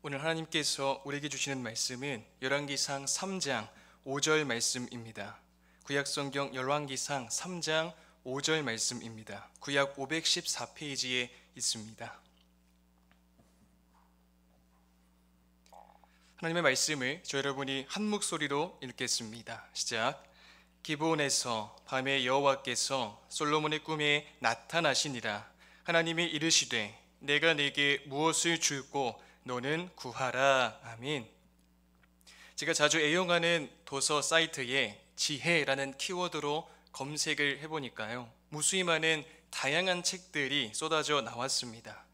오늘 하나님께서 우리에게 주시는 말씀은 열왕기상 3장 5절 말씀입니다. 구약성경 열왕기상 3장 5절 말씀입니다. 구약 514페이지에 있습니다. 하나님의 말씀을 저 여러분이 한 목소리로 읽겠습니다. 시작. 기브온에서 밤에 여호와께서 솔로몬의 꿈에 나타나시니라. 하나님이 이르시되 내가 네게 무엇을 줄고 너는 구하라. 아멘. 제가 자주 애용하는 도서 사이트에 지혜라는 키워드로 검색을 해보니까요, 무수히 많은 다양한 책들이 쏟아져 나왔습니다.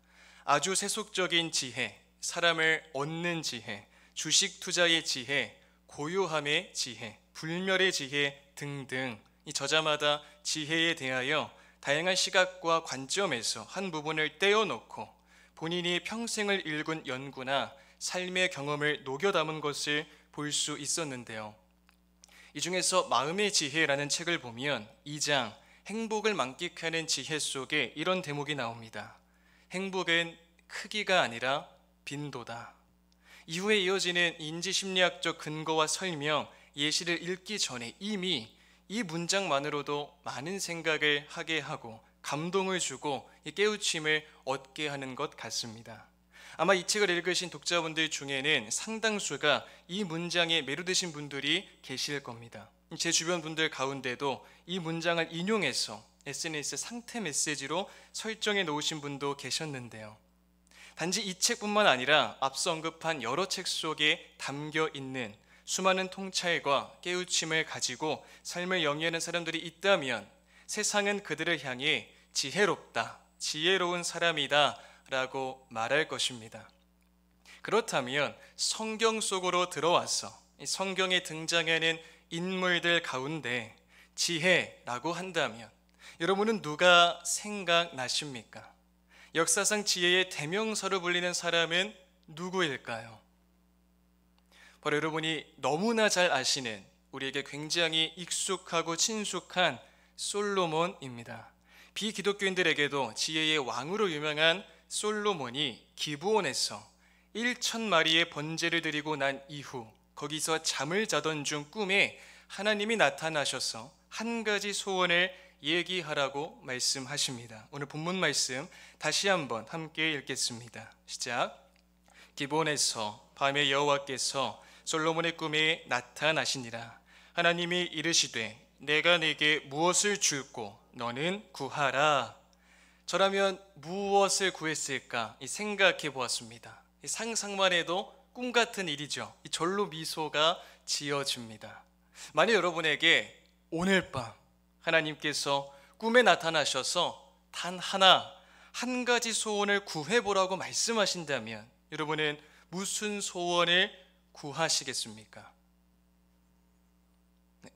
아주 세속적인 지혜, 사람을 얻는 지혜, 주식 투자의 지혜, 고요함의 지혜, 불멸의 지혜 등등, 이 저자마다 지혜에 대하여 다양한 시각과 관점에서 한 부분을 떼어놓고 본인이 평생을 일군 연구나 삶의 경험을 녹여 담은 것을 볼 수 있었는데요. 이 중에서 마음의 지혜라는 책을 보면 2장 행복을 만끽하는 지혜 속에 이런 대목이 나옵니다. 행복은 크기가 아니라 빈도다. 이후에 이어지는 인지심리학적 근거와 설명, 예시를 읽기 전에 이미 이 문장만으로도 많은 생각을 하게 하고 감동을 주고 깨우침을 얻게 하는 것 같습니다. 아마 이 책을 읽으신 독자분들 중에는 상당수가 이 문장에 매료되신 분들이 계실 겁니다. 제 주변 분들 가운데도 이 문장을 인용해서 SNS 상태 메시지로 설정해 놓으신 분도 계셨는데요. 단지 이 책뿐만 아니라 앞서 언급한 여러 책 속에 담겨 있는 수많은 통찰과 깨우침을 가지고 삶을 영위하는 사람들이 있다면 세상은 그들을 향해 지혜롭다, 지혜로운 사람이다 라고 말할 것입니다. 그렇다면 성경 속으로 들어와서 성경에 등장하는 인물들 가운데 지혜라고 한다면 여러분은 누가 생각나십니까? 역사상 지혜의 대명사로 불리는 사람은 누구일까요? 바로 여러분이 너무나 잘 아시는, 우리에게 굉장히 익숙하고 친숙한 솔로몬입니다. 비기독교인들에게도 지혜의 왕으로 유명한 솔로몬이 기브온에서 1,000마리의 번제를 드리고 난 이후 거기서 잠을 자던 중 꿈에 하나님이 나타나셔서 한 가지 소원을 얘기하라고 말씀하십니다. 오늘 본문 말씀 다시 한번 함께 읽겠습니다. 시작. 기브온에서 밤에 여호와께서 솔로몬의 꿈에 나타나시니라. 하나님이 이르시되 내가 네게 무엇을 줄고 너는 구하라. 저라면 무엇을 구했을까 생각해 보았습니다. 상상만 해도 꿈 같은 일이죠. 절로 미소가 지어집니다. 만약 여러분에게 오늘 밤 하나님께서 꿈에 나타나셔서 단 한 가지 소원을 구해보라고 말씀하신다면 여러분은 무슨 소원을 구하시겠습니까?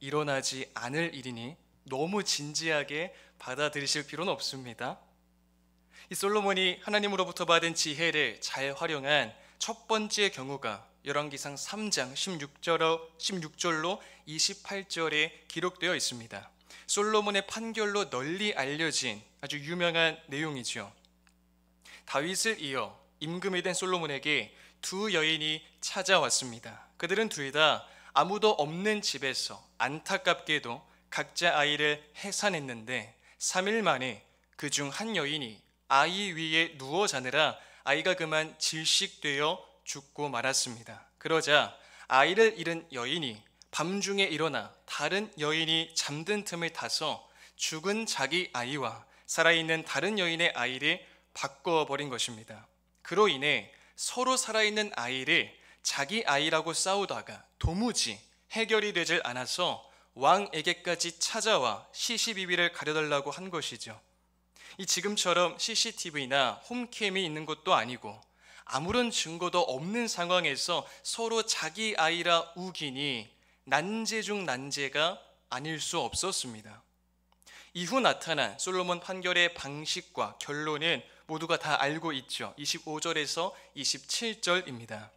일어나지 않을 일이니 너무 진지하게 받아들이실 필요는 없습니다. 이 솔로몬이 하나님으로부터 받은 지혜를 잘 활용한 첫 번째 경우가 열왕기상 3장 16절로 28절에 기록되어 있습니다. 솔로몬의 판결로 널리 알려진 아주 유명한 내용이죠. 다윗을 이어 임금이 된 솔로몬에게 두 여인이 찾아왔습니다. 그들은 둘 다 아무도 없는 집에서 안타깝게도 각자 아이를 해산했는데 3일 만에 그중 한 여인이 아이 위에 누워 자느라 아이가 그만 질식되어 죽고 말았습니다. 그러자 아이를 잃은 여인이 밤중에 일어나 다른 여인이 잠든 틈을 타서 죽은 자기 아이와 살아있는 다른 여인의 아이를 바꿔버린 것입니다. 그로 인해 서로 살아있는 아이를 자기 아이라고 싸우다가 도무지 해결이 되질 않아서 왕에게까지 찾아와 시시비비를 가려달라고 한 것이죠. 이 지금처럼 CCTV나 홈캠이 있는 것도 아니고 아무런 증거도 없는 상황에서 서로 자기 아이라 우기니 난제 중 난제가 아닐 수 없었습니다. 이후 나타난 솔로몬 판결의 방식과 결론은 모두가 다 알고 있죠. 25절에서 27절입니다.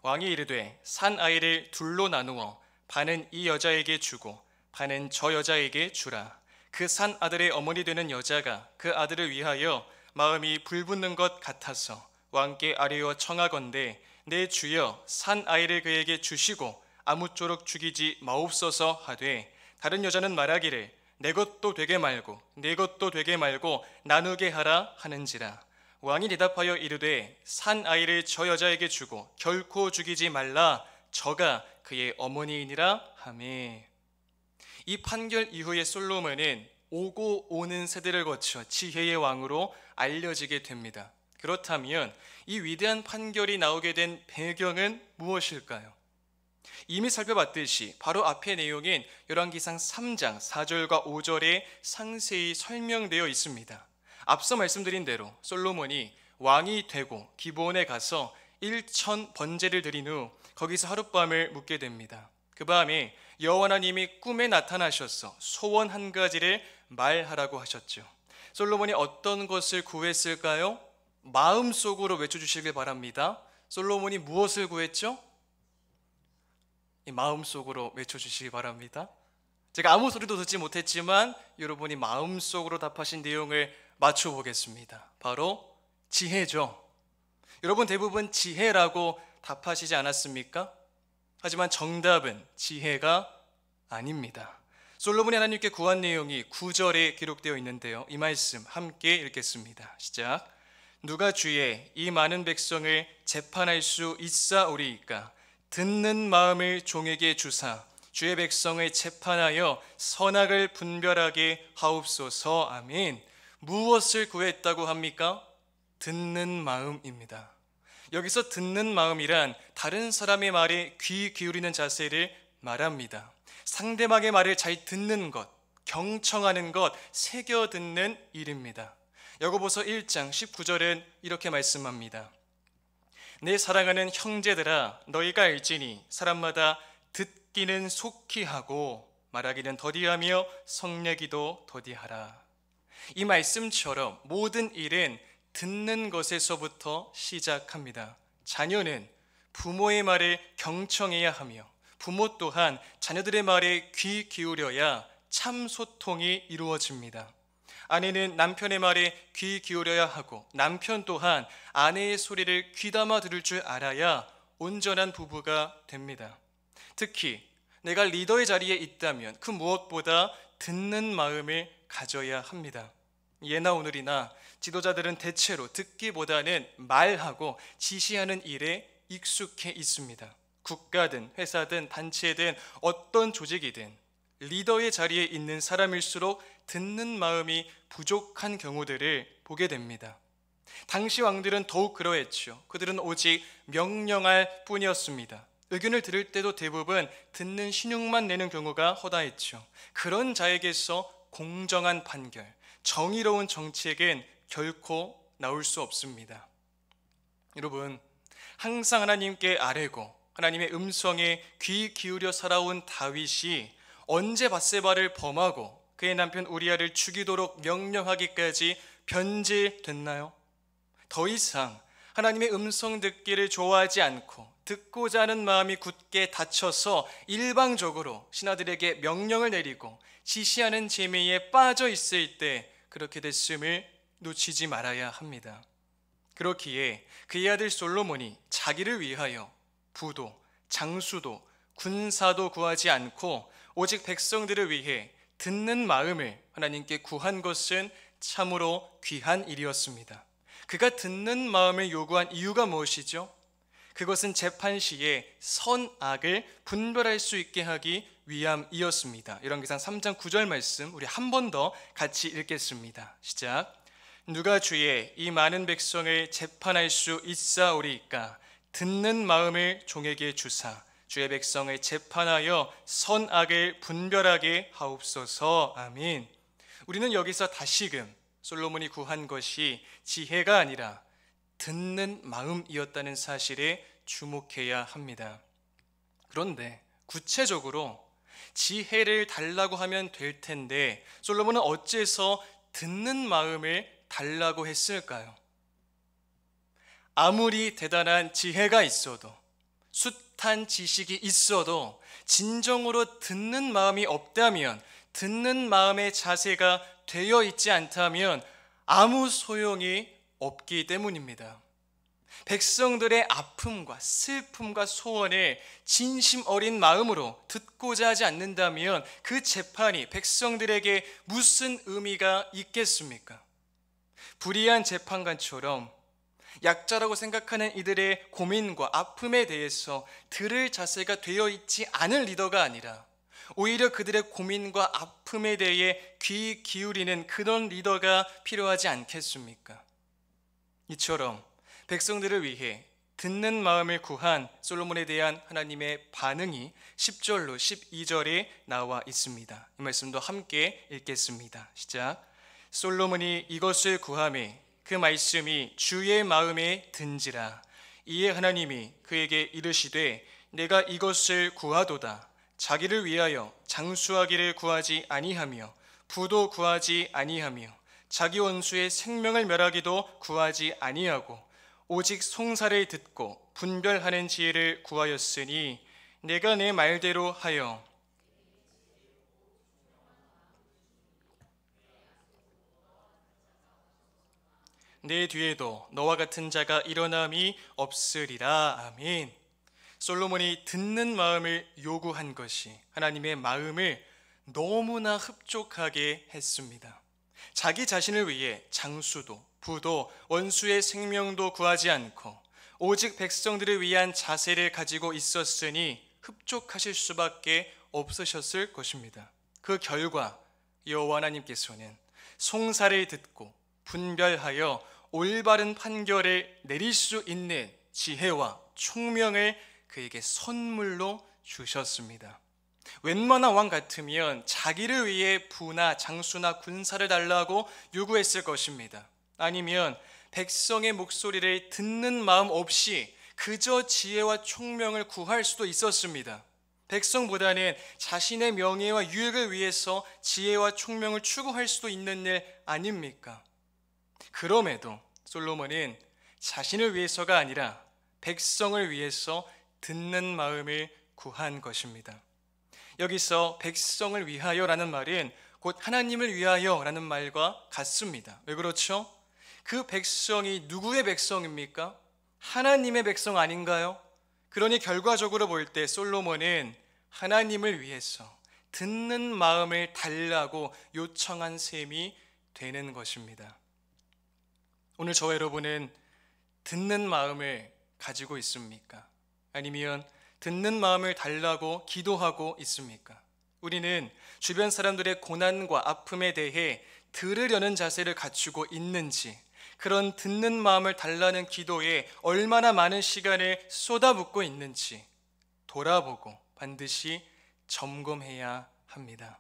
왕이 이르되 산 아이를 둘로 나누어 반은 이 여자에게 주고 반은 저 여자에게 주라. 그 산 아들의 어머니 되는 여자가 그 아들을 위하여 마음이 불붙는 것 같아서 왕께 아뢰어 청하건대 내 주여 산 아이를 그에게 주시고 아무쪼록 죽이지 마옵소서 하되 다른 여자는 말하기를 내 것도 되게 말고 내 것도 되게 말고 나누게 하라 하는지라. 왕이 대답하여 이르되 산 아이를 저 여자에게 주고 결코 죽이지 말라 저가 그의 어머니이니라 하매. 이 판결 이후에 솔로몬은 오고 오는 세대를 거쳐 지혜의 왕으로 알려지게 됩니다. 그렇다면 이 위대한 판결이 나오게 된 배경은 무엇일까요? 이미 살펴봤듯이 바로 앞의 내용인 열왕기상 3장 4절과 5절에 상세히 설명되어 있습니다. 앞서 말씀드린 대로 솔로몬이 왕이 되고 기브온에 가서 1천 번제를 드린 후 거기서 하룻밤을 묵게 됩니다. 그 밤에 여호와 하나님이 꿈에 나타나셔서 소원 한 가지를 말하라고 하셨죠. 솔로몬이 어떤 것을 구했을까요? 마음속으로 외쳐주시길 바랍니다. 솔로몬이 무엇을 구했죠? 마음속으로 외쳐주시기 바랍니다. 제가 아무 소리도 듣지 못했지만 여러분이 마음속으로 답하신 내용을 맞춰보겠습니다. 바로 지혜죠. 여러분 대부분 지혜라고 답하시지 않았습니까? 하지만 정답은 지혜가 아닙니다. 솔로몬이 하나님께 구한 내용이 9절에 기록되어 있는데요. 이 말씀 함께 읽겠습니다. 시작. 누가 주의 이 많은 백성을 재판할 수 있사오리이까 듣는 마음을 종에게 주사 주의 백성을 재판하여 선악을 분별하게 하옵소서. 아멘. 무엇을 구했다고 합니까? 듣는 마음입니다. 여기서 듣는 마음이란 다른 사람의 말에 귀 기울이는 자세를 말합니다. 상대방의 말을 잘 듣는 것, 경청하는 것, 새겨 듣는 일입니다. 야고보서 1장 19절은 이렇게 말씀합니다. 내 사랑하는 형제들아 너희가 알지니 사람마다 듣기는 속히 하고 말하기는 더디하며 성내기도 더디하라. 이 말씀처럼 모든 일은 듣는 것에서부터 시작합니다. 자녀는 부모의 말에 경청해야 하며 부모 또한 자녀들의 말에 귀 기울여야 참 소통이 이루어집니다. 아내는 남편의 말에 귀 기울여야 하고 남편 또한 아내의 소리를 귀담아 들을 줄 알아야 온전한 부부가 됩니다. 특히 내가 리더의 자리에 있다면 그 무엇보다 듣는 마음을 가져야 합니다. 예나 오늘이나 지도자들은 대체로 듣기보다는 말하고 지시하는 일에 익숙해 있습니다. 국가든 회사든 단체든 어떤 조직이든 리더의 자리에 있는 사람일수록 듣는 마음이 부족한 경우들을 보게 됩니다. 당시 왕들은 더욱 그러했죠. 그들은 오직 명령할 뿐이었습니다. 의견을 들을 때도 대부분 듣는 신용만 내는 경우가 허다했죠. 그런 자에게서 공정한 판결, 정의로운 정책은 결코 나올 수 없습니다. 여러분, 항상 하나님께 아뢰고 하나님의 음성에 귀 기울여 살아온 다윗이 언제 밧세바를 범하고 그의 남편 우리아를 죽이도록 명령하기까지 변질됐나요? 더 이상 하나님의 음성 듣기를 좋아하지 않고 듣고자 하는 마음이 굳게 닫혀서 일방적으로 신하들에게 명령을 내리고 지시하는 재미에 빠져 있을 때 그렇게 됐음을 놓치지 말아야 합니다. 그렇기에 그의 아들 솔로몬이 자기를 위하여 부도, 장수도, 군사도 구하지 않고 오직 백성들을 위해 듣는 마음을 하나님께 구한 것은 참으로 귀한 일이었습니다. 그가 듣는 마음을 요구한 이유가 무엇이죠? 그것은 재판 시에 선악을 분별할 수 있게 하기 위함이었습니다. 열왕기상 3장 9절 말씀 우리 한 번 더 같이 읽겠습니다. 시작. 누가 주의 이 많은 백성을 재판할 수 있사오리이까 듣는 마음을 종에게 주사 주의 백성을 재판하여 선악을 분별하게 하옵소서. 아멘. 우리는 여기서 다시금 솔로몬이 구한 것이 지혜가 아니라 듣는 마음이었다는 사실에 주목해야 합니다. 그런데 구체적으로 지혜를 달라고 하면 될 텐데 솔로몬은 어째서 듣는 마음을 달라고 했을까요? 아무리 대단한 지혜가 있어도 숱한 지식이 있어도 진정으로 듣는 마음이 없다면, 듣는 마음의 자세가 되어 있지 않다면 아무 소용이 없기 때문입니다. 백성들의 아픔과 슬픔과 소원을 진심 어린 마음으로 듣고자 하지 않는다면 그 재판이 백성들에게 무슨 의미가 있겠습니까? 불의한 재판관처럼 약자라고 생각하는 이들의 고민과 아픔에 대해서 들을 자세가 되어 있지 않은 리더가 아니라 오히려 그들의 고민과 아픔에 대해 귀 기울이는 그런 리더가 필요하지 않겠습니까? 이처럼 백성들을 위해 듣는 마음을 구한 솔로몬에 대한 하나님의 반응이 10절로 12절에 나와 있습니다. 이 말씀도 함께 읽겠습니다. 시작. 솔로몬이 이것을 구하매 그 말씀이 주의 마음에 든지라. 이에 하나님이 그에게 이르시되 내가 이것을 구하도다. 자기를 위하여 장수하기를 구하지 아니하며 부도 구하지 아니하며 자기 원수의 생명을 멸하기도 구하지 아니하고 오직 송사를 듣고 분별하는 지혜를 구하였으니 내가 내 말대로 하여 내 뒤에도 너와 같은 자가 일어남이 없으리라. 아멘. 솔로몬이 듣는 마음을 요구한 것이 하나님의 마음을 너무나 흡족하게 했습니다. 자기 자신을 위해 장수도 부도 원수의 생명도 구하지 않고 오직 백성들을 위한 자세를 가지고 있었으니 흡족하실 수밖에 없으셨을 것입니다. 그 결과 여호와 하나님께서는 송사를 듣고 분별하여 올바른 판결을 내릴 수 있는 지혜와 총명을 그에게 선물로 주셨습니다. 웬만한 왕 같으면 자기를 위해 부나 장수나 군사를 달라고 요구했을 것입니다. 아니면 백성의 목소리를 듣는 마음 없이 그저 지혜와 총명을 구할 수도 있었습니다. 백성보다는 자신의 명예와 유익을 위해서 지혜와 총명을 추구할 수도 있는 일 아닙니까? 그럼에도 솔로몬은 자신을 위해서가 아니라 백성을 위해서 듣는 마음을 구한 것입니다. 여기서 백성을 위하여라는 말은 곧 하나님을 위하여라는 말과 같습니다. 왜 그렇죠? 그 백성이 누구의 백성입니까? 하나님의 백성 아닌가요? 그러니 결과적으로 볼 때 솔로몬은 하나님을 위해서 듣는 마음을 달라고 요청한 셈이 되는 것입니다. 오늘 저와 여러분은 듣는 마음을 가지고 있습니까? 아니면 듣는 마음을 달라고 기도하고 있습니까? 우리는 주변 사람들의 고난과 아픔에 대해 들으려는 자세를 갖추고 있는지, 그런 듣는 마음을 달라는 기도에 얼마나 많은 시간을 쏟아붓고 있는지 돌아보고 반드시 점검해야 합니다.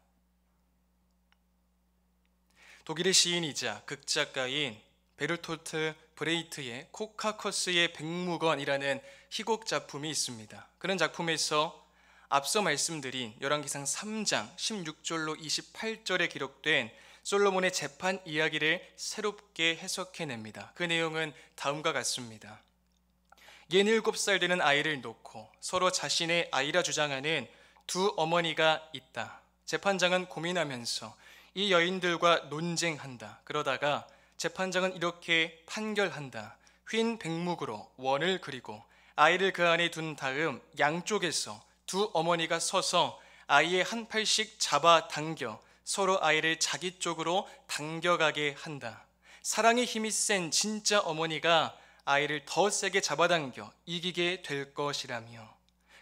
독일의 시인이자 극작가인 베르톨트 브레이트의 코카커스의 백무건이라는 희곡 작품이 있습니다. 그런 작품에서 앞서 말씀드린 열왕기상 3장 16절로 28절에 기록된 솔로몬의 재판 이야기를 새롭게 해석해냅니다. 그 내용은 다음과 같습니다. 67살 되는 아이를 놓고 서로 자신의 아이라 주장하는 두 어머니가 있다. 재판장은 고민하면서 이 여인들과 논쟁한다. 그러다가 재판장은 이렇게 판결한다. 휜 백묵으로 원을 그리고 아이를 그 안에 둔 다음 양쪽에서 두 어머니가 서서 아이의 한 팔씩 잡아 당겨 서로 아이를 자기 쪽으로 당겨가게 한다. 사랑의 힘이 센 진짜 어머니가 아이를 더 세게 잡아당겨 이기게 될 것이라며.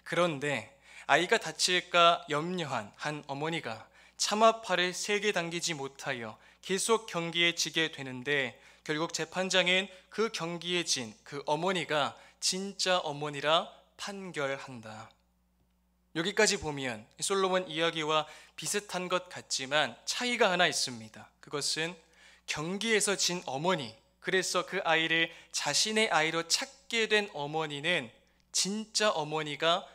그런데 아이가 다칠까 염려한 한 어머니가 차마 팔을 세게 당기지 못하여 계속 경기에 지게 되는데 결국 재판장은 그 경기에 진 그 어머니가 진짜 어머니라 판결한다. 여기까지 보면 솔로몬 이야기와 비슷한 것 같지만 차이가 하나 있습니다. 그것은 경기에서 진 어머니, 그래서 그 아이를 자신의 아이로 찾게 된 어머니는 진짜 어머니가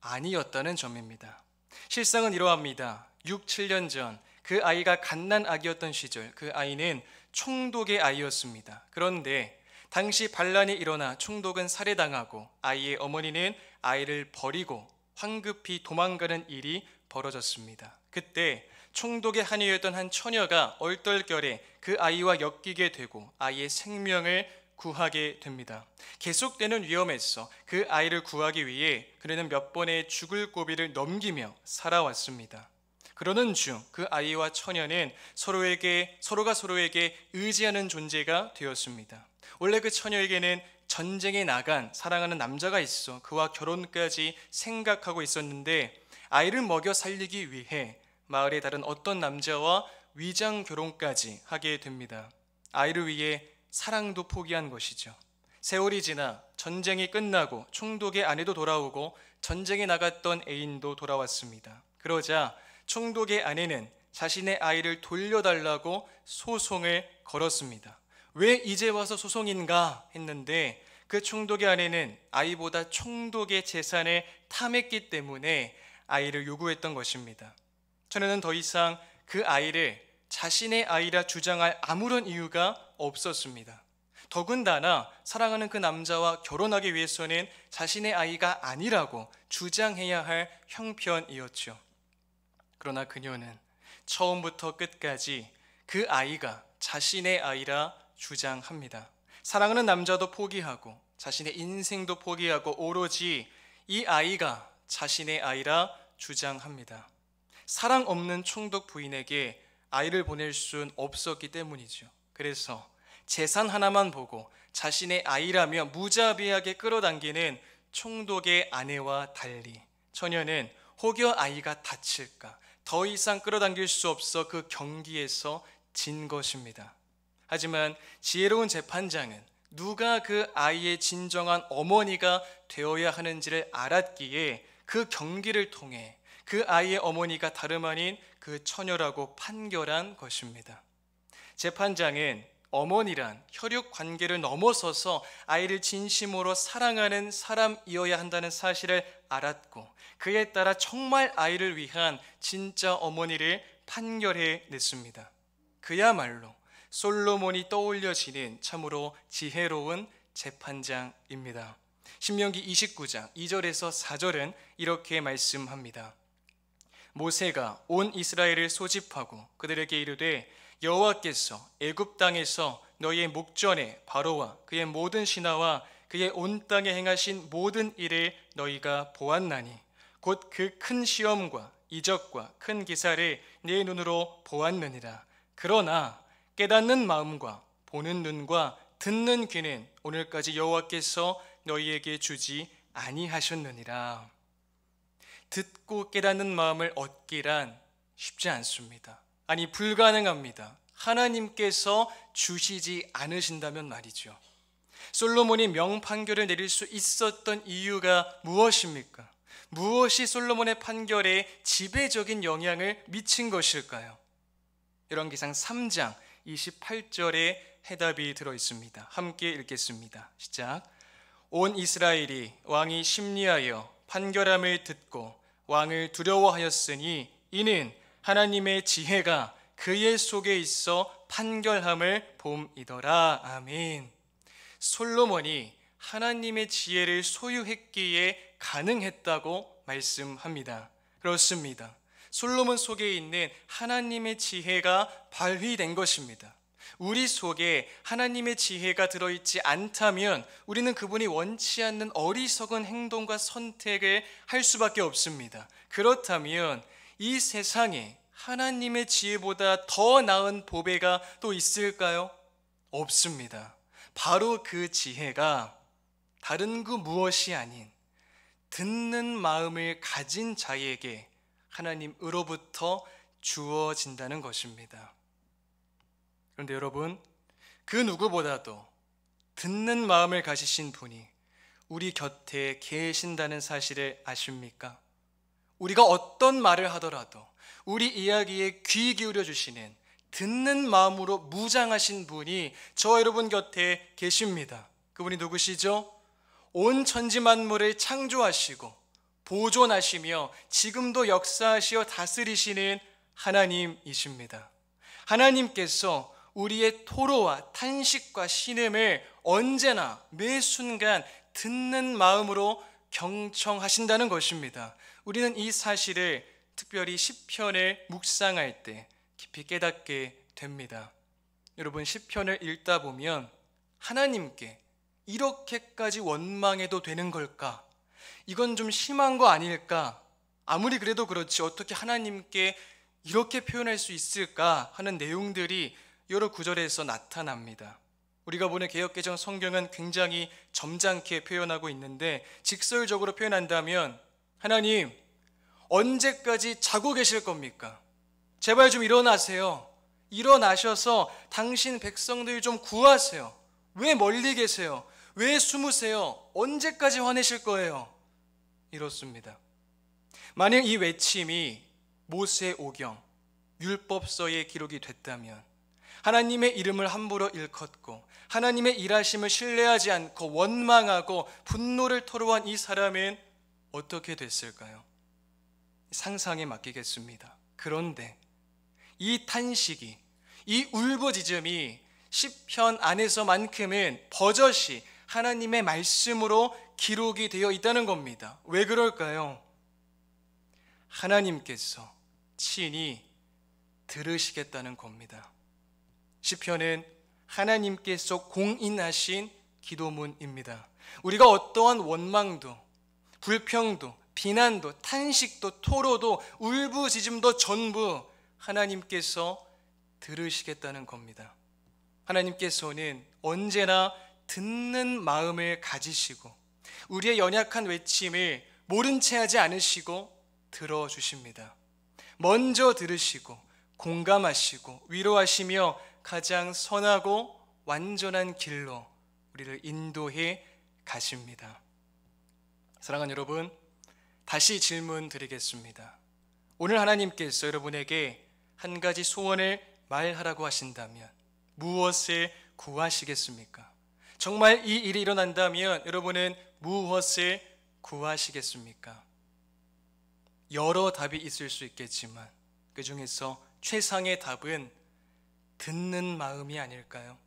아니었다는 점입니다. 실상은 이러합니다. 6, 7년 전 그 아이가 갓난아기였던 시절 그 아이는 총독의 아이였습니다. 그런데 당시 반란이 일어나 총독은 살해당하고 아이의 어머니는 아이를 버리고 황급히 도망가는 일이 벌어졌습니다. 그때 총독의 한이었던 한 처녀가 얼떨결에 그 아이와 엮이게 되고 아이의 생명을 구하게 됩니다. 계속되는 위험에서 그 아이를 구하기 위해 그는 몇 번의 죽을 고비를 넘기며 살아왔습니다. 그러는 중 그 아이와 처녀는 서로가 서로에게 의지하는 존재가 되었습니다. 원래 그 처녀에게는 전쟁에 나간 사랑하는 남자가 있어 그와 결혼까지 생각하고 있었는데, 아이를 먹여 살리기 위해 마을의 다른 어떤 남자와 위장 결혼까지 하게 됩니다. 아이를 위해 사랑도 포기한 것이죠. 세월이 지나 전쟁이 끝나고 총독의 아내도 돌아오고 전쟁에 나갔던 애인도 돌아왔습니다. 그러자 총독의 아내는 자신의 아이를 돌려달라고 소송을 걸었습니다. 왜 이제 와서 소송인가 했는데, 그 총독의 아내는 아이보다 총독의 재산을 탐했기 때문에 아이를 요구했던 것입니다. 처녀는 더 이상 그 아이를 자신의 아이라 주장할 아무런 이유가 없었습니다. 더군다나 사랑하는 그 남자와 결혼하기 위해서는 자신의 아이가 아니라고 주장해야 할 형편이었죠. 그러나 그녀는 처음부터 끝까지 그 아이가 자신의 아이라 주장합니다. 사랑하는 남자도 포기하고 자신의 인생도 포기하고 오로지 이 아이가 자신의 아이라 주장합니다. 사랑 없는 총독 부인에게 아이를 보낼 수는 없었기 때문이죠. 그래서 재산 하나만 보고 자신의 아이라며 무자비하게 끌어당기는 총독의 아내와 달리 처녀는 혹여 아이가 다칠까 더 이상 끌어당길 수 없어 그 경기에서 진 것입니다. 하지만 지혜로운 재판장은 누가 그 아이의 진정한 어머니가 되어야 하는지를 알았기에 그 경기를 통해 그 아이의 어머니가 다름 아닌 그 처녀라고 판결한 것입니다. 재판장은 어머니란 혈육 관계를 넘어서서 아이를 진심으로 사랑하는 사람이어야 한다는 사실을 알았고, 그에 따라 정말 아이를 위한 진짜 어머니를 판결해 냈습니다. 그야말로 솔로몬이 떠올려지는 참으로 지혜로운 재판장입니다. 신명기 29장 2절에서 4절은 이렇게 말씀합니다. 모세가 온 이스라엘을 소집하고 그들에게 이르되, 여호와께서 애굽 땅에서 너희의 목전에 바로와 그의 모든 신하와 그의 온 땅에 행하신 모든 일을 너희가 보았나니 곧 그 큰 시험과 이적과 큰 기사를 네 눈으로 보았느니라. 그러나 깨닫는 마음과 보는 눈과 듣는 귀는 오늘까지 여호와께서 너희에게 주지 아니하셨느니라. 듣고 깨닫는 마음을 얻기란 쉽지 않습니다. 아니, 불가능합니다. 하나님께서 주시지 않으신다면 말이죠. 솔로몬이 명판결을 내릴 수 있었던 이유가 무엇입니까? 무엇이 솔로몬의 판결에 지배적인 영향을 미친 것일까요? 열왕기상 3장 28절에 해답이 들어 있습니다. 함께 읽겠습니다. 시작. 온 이스라엘이 왕이 심리하여 판결함을 듣고 왕을 두려워하였으니 이는 하나님의 지혜가 그의 속에 있어 판결함을 봄이더라. 아멘. 솔로몬이 하나님의 지혜를 소유했기에 가능했다고 말씀합니다. 그렇습니다. 솔로몬 속에 있는 하나님의 지혜가 발휘된 것입니다. 우리 속에 하나님의 지혜가 들어있지 않다면 우리는 그분이 원치 않는 어리석은 행동과 선택을 할 수밖에 없습니다. 그렇다면 이 세상에 하나님의 지혜보다 더 나은 보배가 또 있을까요? 없습니다. 바로 그 지혜가 다른 그 무엇이 아닌 듣는 마음을 가진 자에게 하나님으로부터 주어진다는 것입니다. 그런데 여러분, 그 누구보다도 듣는 마음을 가지신 분이 우리 곁에 계신다는 사실을 아십니까? 우리가 어떤 말을 하더라도 우리 이야기에 귀 기울여 주시는 듣는 마음으로 무장하신 분이 저와 여러분 곁에 계십니다. 그분이 누구시죠? 온 천지 만물을 창조하시고 보존하시며 지금도 역사하시어 다스리시는 하나님이십니다. 하나님께서 우리의 토로와 탄식과 신음을 언제나 매 순간 듣는 마음으로 경청하신다는 것입니다. 우리는 이 사실을 특별히 시편을 묵상할 때 깊이 깨닫게 됩니다. 여러분, 시편을 읽다 보면 하나님께 이렇게까지 원망해도 되는 걸까? 이건 좀 심한 거 아닐까? 아무리 그래도 그렇지 어떻게 하나님께 이렇게 표현할 수 있을까 하는 내용들이 여러 구절에서 나타납니다. 우리가 보는 개역개정 성경은 굉장히 점잖게 표현하고 있는데, 직설적으로 표현한다면 하나님 언제까지 자고 계실 겁니까? 제발 좀 일어나세요. 일어나셔서 당신 백성들 좀 구하세요. 왜 멀리 계세요? 왜 숨으세요? 언제까지 화내실 거예요? 이렇습니다. 만약 이 외침이 모세오경, 율법서에 기록이 됐다면, 하나님의 이름을 함부로 일컫고 하나님의 일하심을 신뢰하지 않고 원망하고 분노를 토로한 이 사람은 어떻게 됐을까요? 상상에 맡기겠습니다. 그런데 이 탄식이, 이 울부짖음이 시편 안에서만큼은 버젓이 하나님의 말씀으로 기록이 되어 있다는 겁니다. 왜 그럴까요? 하나님께서 친히 들으시겠다는 겁니다. 시편은 하나님께서 공인하신 기도문입니다. 우리가 어떠한 원망도, 불평도, 비난도, 탄식도, 토로도, 울부짖음도 전부 하나님께서 들으시겠다는 겁니다. 하나님께서는 언제나 듣는 마음을 가지시고 우리의 연약한 외침을 모른 채 하지 않으시고 들어주십니다. 먼저 들으시고 공감하시고 위로하시며 가장 선하고 완전한 길로 우리를 인도해 가십니다. 사랑하는 여러분, 다시 질문 드리겠습니다. 오늘 하나님께서 여러분에게 한 가지 소원을 말하라고 하신다면 무엇을 구하시겠습니까? 정말 이 일이 일어난다면 여러분은 무엇을 구하시겠습니까? 여러 답이 있을 수 있겠지만 그 중에서 최상의 답은 듣는 마음이 아닐까요?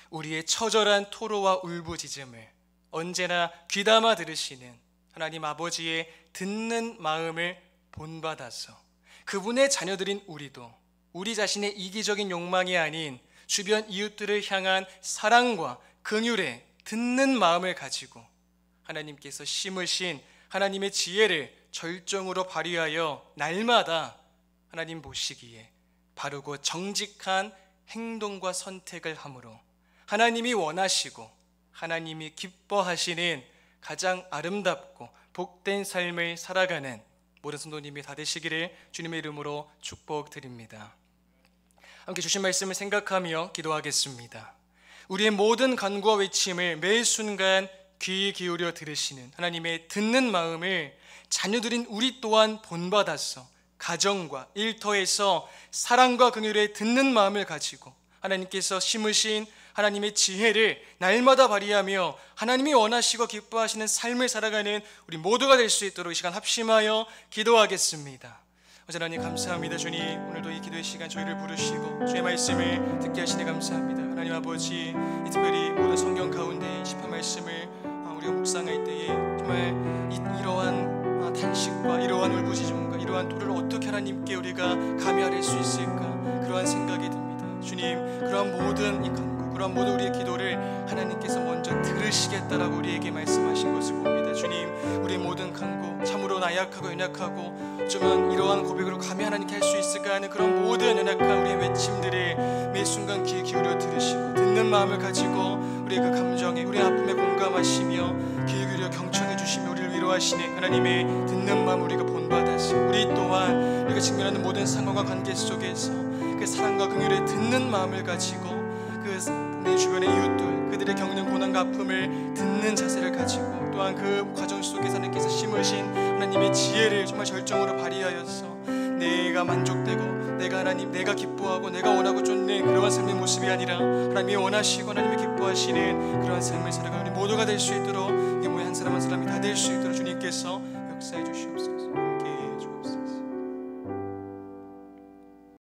우리의 처절한 토로와 울부짖음을 언제나 귀담아 들으시는 하나님 아버지의 듣는 마음을 본받아서 그분의 자녀들인 우리도 우리 자신의 이기적인 욕망이 아닌 주변 이웃들을 향한 사랑과 긍휼에 듣는 마음을 가지고 하나님께서 심으신 하나님의 지혜를 절정으로 발휘하여 날마다 하나님 보시기에 바르고 정직한 행동과 선택을 함으로 하나님이 원하시고 하나님이 기뻐하시는 가장 아름답고 복된 삶을 살아가는 모든 성도님이 다 되시기를 주님의 이름으로 축복드립니다. 함께 주신 말씀을 생각하며 기도하겠습니다. 우리의 모든 간구와 외침을 매 순간 귀 기울여 들으시는 하나님의 듣는 마음을 자녀들인 우리 또한 본받아서 가정과 일터에서 사랑과 긍휼에 듣는 마음을 가지고 하나님께서 심으신 하나님의 지혜를 날마다 발휘하며 하나님이 원하시고 기뻐하시는 삶을 살아가는 우리 모두가 될 수 있도록 이 시간 합심하여 기도하겠습니다. 하나님 감사합니다. 주님, 오늘도 이 기도의 시간 저희를 부르시고 주의 말씀을 듣게 하시니 감사합니다. 하나님 아버지, 특별히 모든 성경 가운데 이 시편 말씀을 우리가 묵상할 때에 정말 이러한 탄식과 이러한 울부짖음과 이러한 토를 어떻게 하나님께 우리가 감히 아뢰 수 있을까, 그러한 생각이 듭니다. 주님, 그러한 모든 이 간구, 그러한 모든 우리의 기도를 하나님께서 먼저 들으시겠다라고 우리에게 말씀하신 것을 봅니다. 주님, 우리의 모든 간구 참으로 나약하고 연약하고 어쩌면 이러한 고백으로 감히 하나님께 할 수 있을까 하는 그런 모든 연약한 우리의 외침들을 매 순간 귀에 기울여 들으시고 듣는 마음을 가지고 우리의 그 감정에, 우리의 아픔에 공감하시며 귀에 기울여 경청해 주시며 우리를 위로하시는 하나님의 듣는 마음 우리가 본받아서 우리 또한 우리가 직면하는 모든 상황과 관계 속에서 그 사랑과 긍휼에 듣는 마음을 가지고 내 주변의 이웃들, 그들의 겪는 고난과 아픔을 듣는 자세를 가지고 또한 그 과정 속에서 하나님께서 심으신 하나님의 지혜를 정말 절정으로 발휘하여서 내가 만족되고 내가 기뻐하고 내가 원하고 쫓는 그러한 삶의 모습이 아니라 하나님이 원하시고 하나님이 기뻐하시는 그러한 삶을 살아가는 우리 모두가 될 수 있도록 이 모든 한 사람 한 사람이 다 될 수 있도록 주님께서 역사해 주시옵소서.